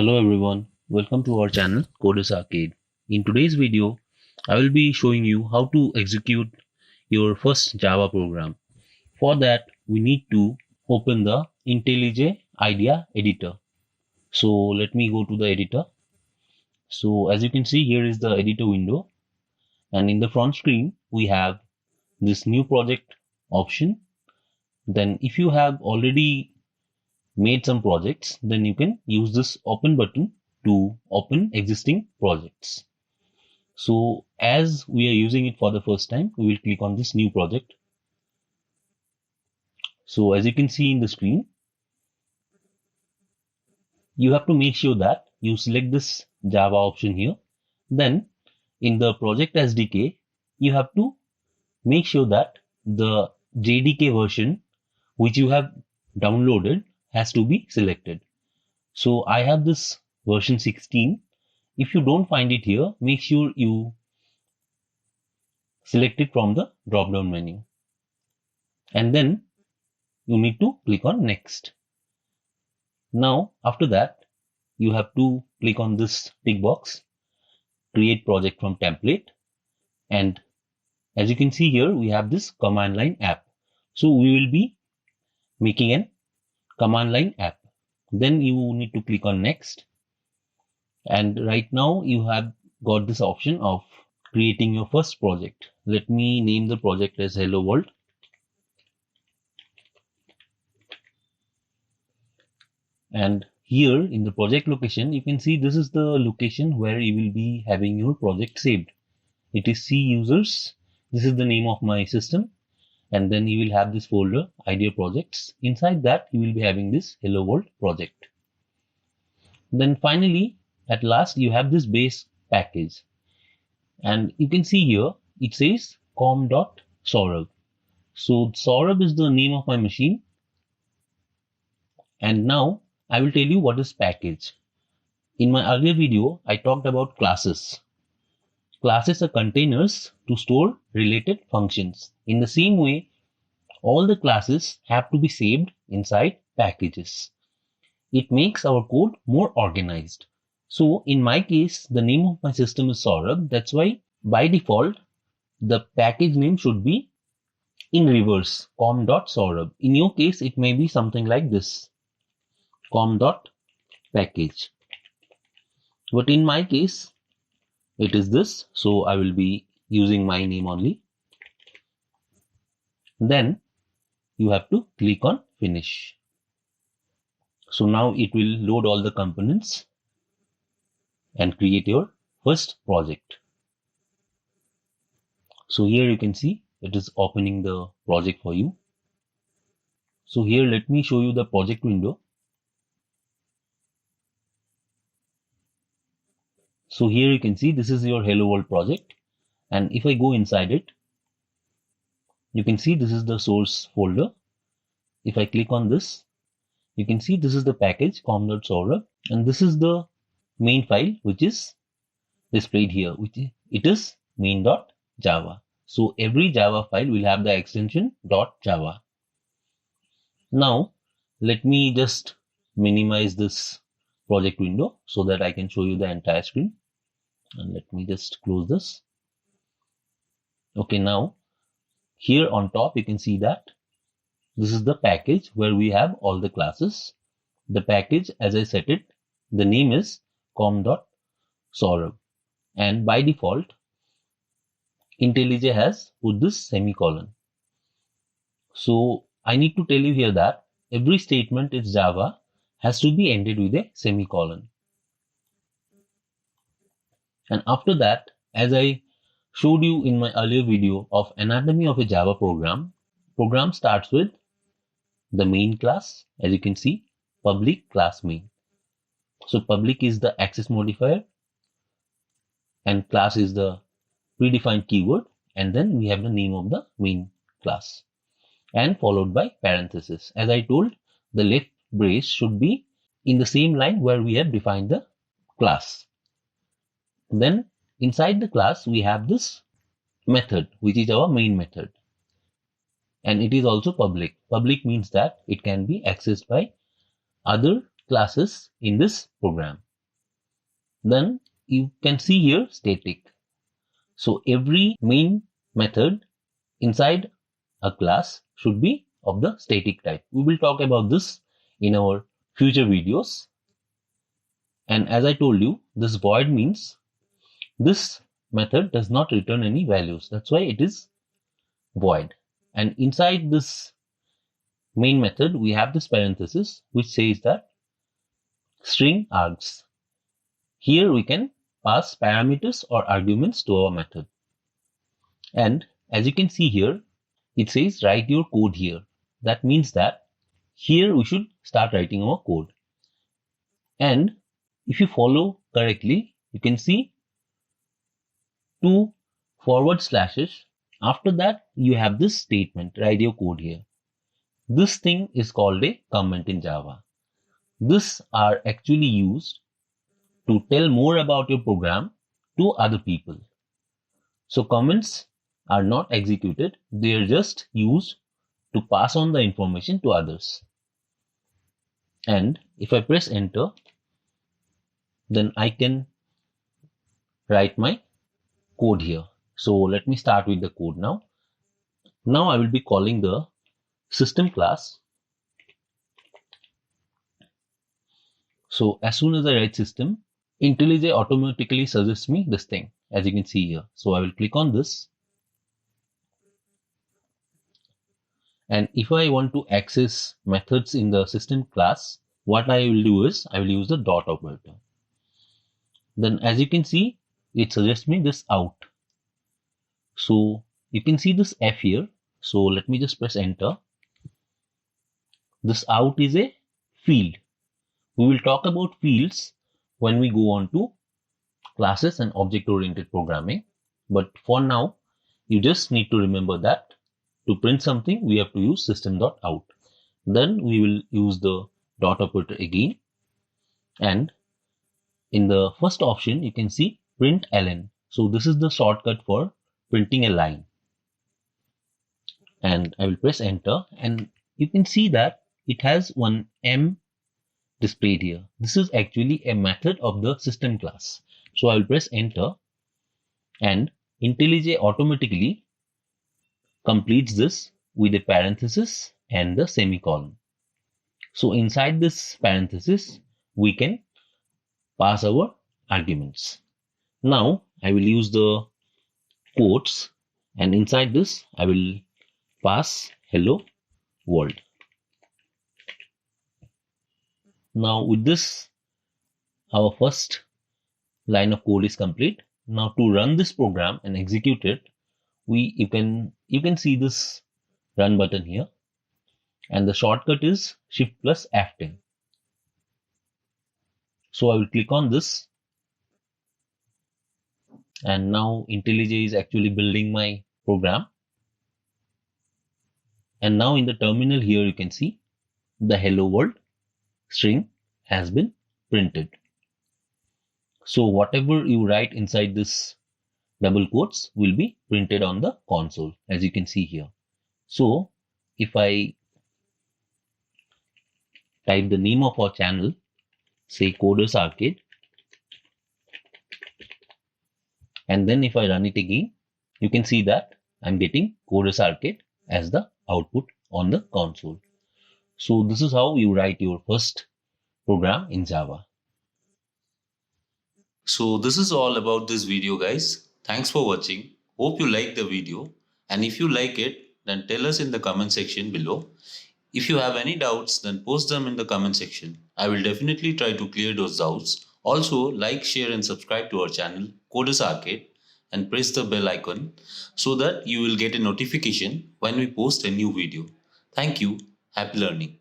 Hello everyone, welcome to our channel Coders Arcade. In today's video, I will be showing you how to execute your first Java program. For that, we need to open the IntelliJ IDEA editor. So let me go to the editor. So as you can see, here is the editor window, and in the front screen, we have this new project option. Then if you have already made some projects, then you can use this open button to open existing projects. So as we are using it for the first time, we will click on this new project. So as you can see in the screen, you have to make sure that you select this Java option here. Then in the project SDK, you have to make sure that the JDK version which you have downloaded has to be selected. So I have this version 16. If you don't find it here, make sure you select it from the drop down menu. And then you need to click on next. Now, after that, you have to click on this tick box, create project from template. And as you can see here, we have this command line app. So we will be making an command line app. Then you need to click on next. And right now you have got this option of creating your first project. Let me name the project as Hello World. And here in the project location, you can see this is the location where you will be having your project saved. It is C users. This is the name of my system. And then you will have this folder, IDEA projects. Inside that, you will be having this Hello World project. Then finally, at last, you have this base package. And you can see here, it says com.saurabh. So Saurabh is the name of my machine. And now I will tell you what is package. In my earlier video, I talked about classes. Classes are containers to store related functions. In the same way, all the classes have to be saved inside packages. It makes our code more organized. So in my case, the name of my system is Saurabh. That's why by default, the package name should be in reverse, com.saurabh. In your case, it may be something like this, com.package. But in my case, it is this. So I will be using my name only. Then you have to click on finish. So now it will load all the components and create your first project. So here you can see it is opening the project for you. So here let me show you the project window. So here you can see this is your Hello World project. And if I go inside it, you can see this is the source folder. If I click on this, you can see this is the package com.saurabh, and this is the main file which is displayed here, which it is main.java. So every Java file will have the extension .java. Now let me just minimize this project window so that I can show you the entire screen. And let me just close this. Okay, now here on top you can see that this is the package where we have all the classes. The package, as I set it, the name is com.saurabh. And by default, IntelliJ has put this semicolon. So I need to tell you here that every statement in Java has to be ended with a semicolon. And after that, as I showed you in my earlier video of anatomy of a Java program starts with the main class, as you can see, public class main. So public is the access modifier and class is the predefined keyword, and then we have the name of the main class and followed by parenthesis. As I told, the left brace should be in the same line where we have defined the class. Then inside the class, we have this method, which is our main method. And it is also public. Public means that it can be accessed by other classes in this program. Then you can see here static. So every main method inside a class should be of the static type. We will talk about this in our future videos. And as I told you, this void means this method does not return any values. That's why it is void. And inside this main method, we have this parenthesis which says that string args. Here we can pass parameters or arguments to our method. And as you can see here, it says write your code here. That means that here we should start writing our code. And if you follow correctly, you can see two forward slashes. After that, you have this statement, write your code here. This thing is called a comment in Java. These are actually used to tell more about your program to other people. So comments are not executed, they are just used to pass on the information to others. And if I press enter, then I can write my code here. So let me start with the code now. Now I will be calling the system class. So as soon as I write system, IntelliJ automatically suggests me this thing, as you can see here. So I will click on this. And if I want to access methods in the system class, what I will do is I will use the dot operator. Then as you can see, it suggests me this out. So you can see this F here. So let me just press enter. This out is a field. We will talk about fields when we go on to classes and object-oriented programming. But for now, you just need to remember that to print something, we have to use system.out. Then we will use the dot operator again. And in the first option, you can see print ln. So this is the shortcut for printing a line. And I will press enter. And you can see that it has one M displayed here. This is actually a method of the system class. So I will press enter. And IntelliJ automatically completes this with a parenthesis and the semicolon. So inside this parenthesis, we can pass our arguments. Now I will use the quotes, and inside this I will pass hello world. Now with this, our first line of code is complete. Now to run this program and execute it, you can see this run button here, and the shortcut is Shift plus F10. So I will click on this, and now IntelliJ is actually building my program. And now in the terminal here, you can see the hello world string has been printed. So whatever you write inside this double quotes will be printed on the console, as you can see here. So if I type the name of our channel, say Coders Arcade, and then if I run it again, you can see that I'm getting Coders Arcade as the output on the console. So this is how you write your first program in Java. So this is all about this video, guys. Thanks for watching. Hope you like the video, and if you like it, then tell us in the comment section below. If you have any doubts, then post them in the comment section. I will definitely try to clear those doubts. Also, like, share and subscribe to our channel Coders Arcade and press the bell icon so that you will get a notification when we post a new video. Thank you. Happy learning.